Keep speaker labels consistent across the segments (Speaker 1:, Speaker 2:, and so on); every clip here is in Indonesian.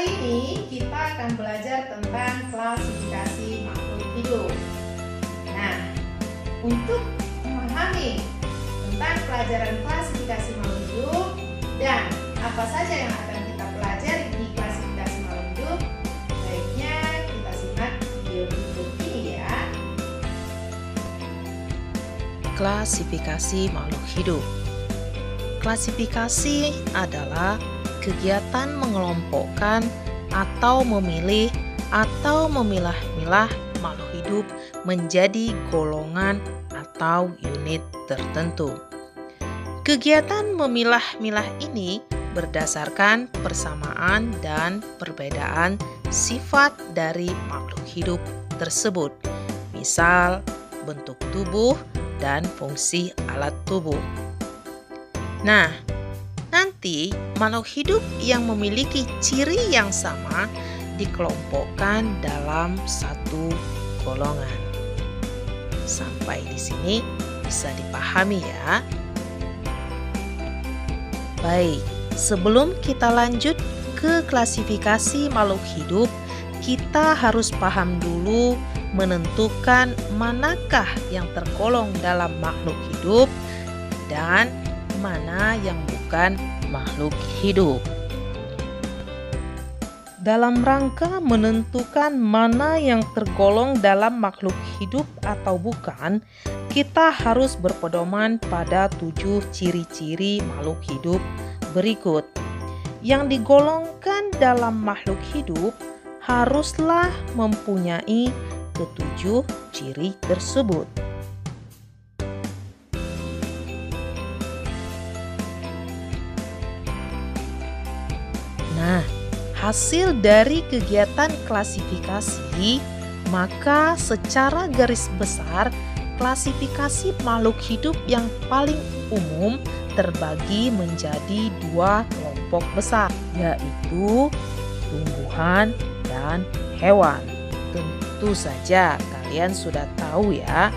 Speaker 1: Kali ini kita akan belajar tentang klasifikasi makhluk hidup. Nah, untuk memahami tentang pelajaran klasifikasi makhluk hidup dan apa saja yang akan kita pelajari di klasifikasi makhluk hidup, baiknya kita simak video berikut ini ya.
Speaker 2: Klasifikasi makhluk hidup. Klasifikasi adalah kegiatan mengelompokkan atau memilih atau memilah-milah makhluk hidup menjadi golongan atau unit tertentu. Kegiatan memilah-milah ini berdasarkan persamaan dan perbedaan sifat dari makhluk hidup tersebut, misal bentuk tubuh dan fungsi alat tubuh. Nah, nanti makhluk hidup yang memiliki ciri yang sama dikelompokkan dalam satu golongan. Sampai di sini bisa dipahami ya. Baik, sebelum kita lanjut ke klasifikasi makhluk hidup, kita harus paham dulu menentukan manakah yang tergolong dalam makhluk hidup dan mana yang bukan makhluk hidup. Dalam rangka menentukan mana yang tergolong dalam makhluk hidup atau bukan, kita harus berpedoman pada 7 ciri-ciri makhluk hidup berikut. Yang digolongkan dalam makhluk hidup haruslah mempunyai ke-7 ciri tersebut. Nah, hasil dari kegiatan klasifikasi, maka secara garis besar klasifikasi makhluk hidup yang paling umum terbagi menjadi 2 kelompok besar, yaitu tumbuhan dan hewan. Tentu saja kalian sudah tahu ya,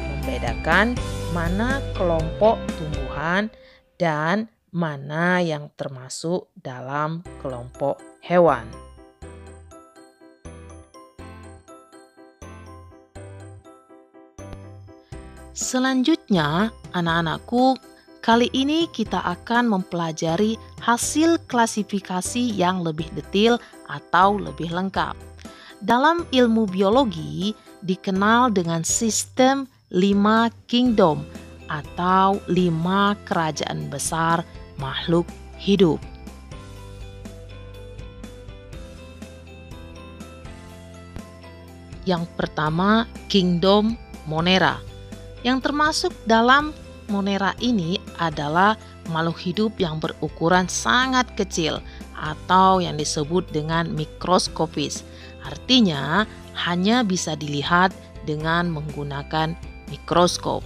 Speaker 2: membedakan mana kelompok tumbuhan dan mana yang termasuk dalam kelompok hewan. Selanjutnya, anak-anakku, kali ini kita akan mempelajari hasil klasifikasi yang lebih detail atau lebih lengkap. Dalam ilmu biologi dikenal dengan sistem 5 kingdom atau 5 kerajaan besar makhluk hidup. Yang pertama, Kingdom Monera. Yang termasuk dalam Monera ini adalah makhluk hidup yang berukuran sangat kecil atau yang disebut dengan mikroskopis. Artinya hanya bisa dilihat dengan menggunakan mikroskop.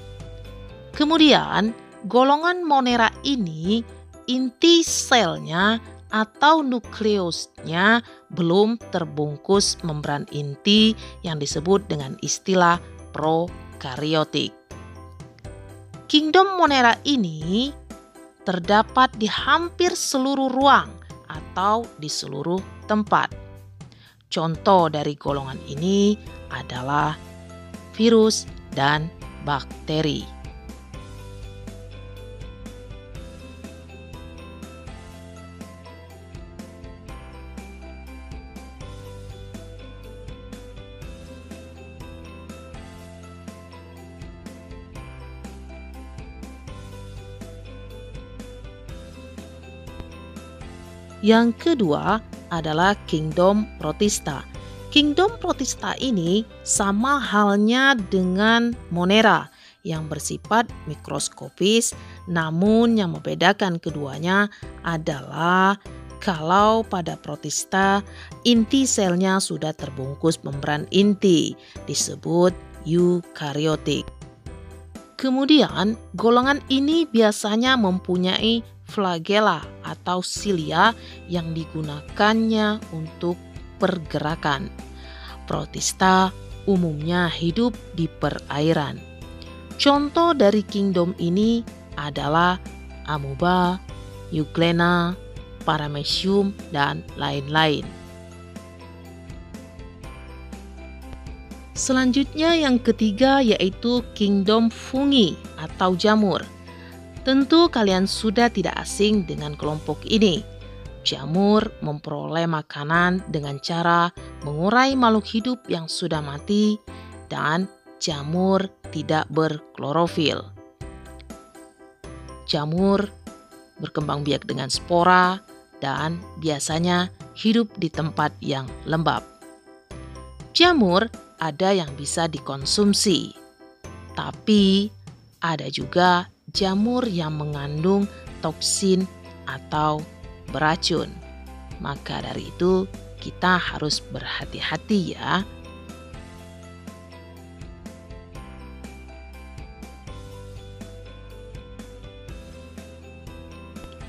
Speaker 2: Kemudian, golongan Monera ini inti selnya atau nukleusnya belum terbungkus membran inti yang disebut dengan istilah prokariotik. Kingdom Monera ini terdapat di hampir seluruh ruang atau di seluruh tempat. Contoh dari golongan ini adalah virus dan bakteri. Yang kedua adalah Kingdom Protista. Kingdom Protista ini sama halnya dengan Monera yang bersifat mikroskopis, namun yang membedakan keduanya adalah kalau pada Protista inti selnya sudah terbungkus membran inti, disebut eukariotik. Kemudian golongan ini biasanya mempunyai flagella atau silia yang digunakannya untuk pergerakan. Protista umumnya hidup di perairan. Contoh dari kingdom ini adalah amoeba, euglena, paramecium, dan lain-lain. Selanjutnya yang ketiga yaitu kingdom fungi atau jamur. Tentu kalian sudah tidak asing dengan kelompok ini. Jamur memperoleh makanan dengan cara mengurai makhluk hidup yang sudah mati dan jamur tidak berklorofil. Jamur berkembang biak dengan spora dan biasanya hidup di tempat yang lembab. Jamur ada yang bisa dikonsumsi, tapi ada juga jamur yang mengandung toksin atau beracun. Maka dari itu kita harus berhati-hati ya.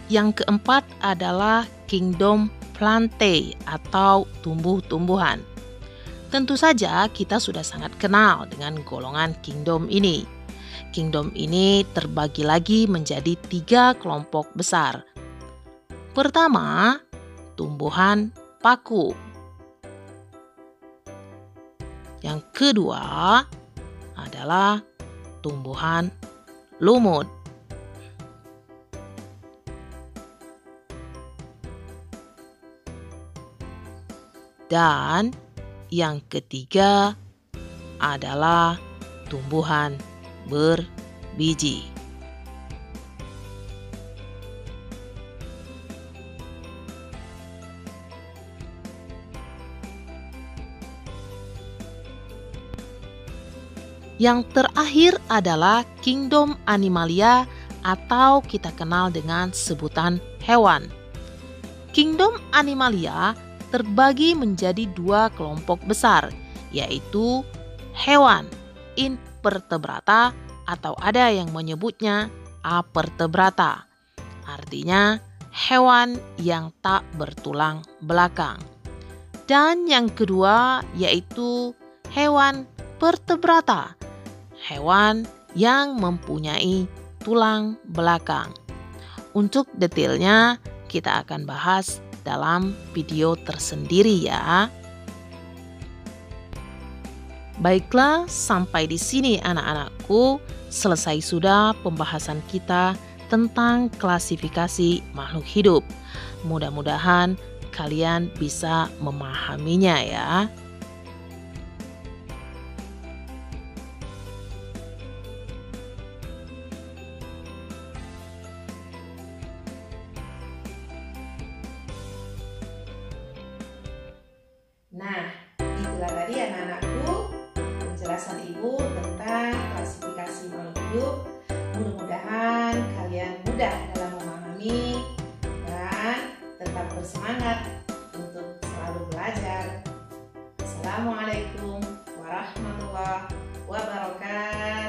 Speaker 2: Yang keempat adalah kingdom plantae atau tumbuh-tumbuhan. Tentu saja kita sudah sangat kenal dengan golongan kingdom ini. Kingdom ini terbagi lagi menjadi 3 kelompok besar. Pertama, tumbuhan paku. Yang kedua adalah tumbuhan lumut. Dan yang ketiga adalah tumbuhan berbiji. Yang terakhir adalah kingdom animalia atau kita kenal dengan sebutan hewan. Kingdom animalia terbagi menjadi 2 kelompok besar, yaitu hewan invertebrata atau ada yang menyebutnya avertebrata. Artinya hewan yang tak bertulang belakang. Dan yang kedua yaitu hewan vertebrata, hewan yang mempunyai tulang belakang. Untuk detailnya kita akan bahas dalam video tersendiri ya. Baiklah, sampai di sini anak-anakku, selesai sudah pembahasan kita tentang klasifikasi makhluk hidup. Mudah-mudahan kalian bisa memahaminya ya.
Speaker 1: Nah, itulah tadi anak-anakku penjelasan Ibu tentang klasifikasi makhluk hidup. Mudah-mudahan kalian mudah dalam memahami dan tetap bersemangat untuk selalu belajar. Assalamualaikum warahmatullahi wabarakatuh.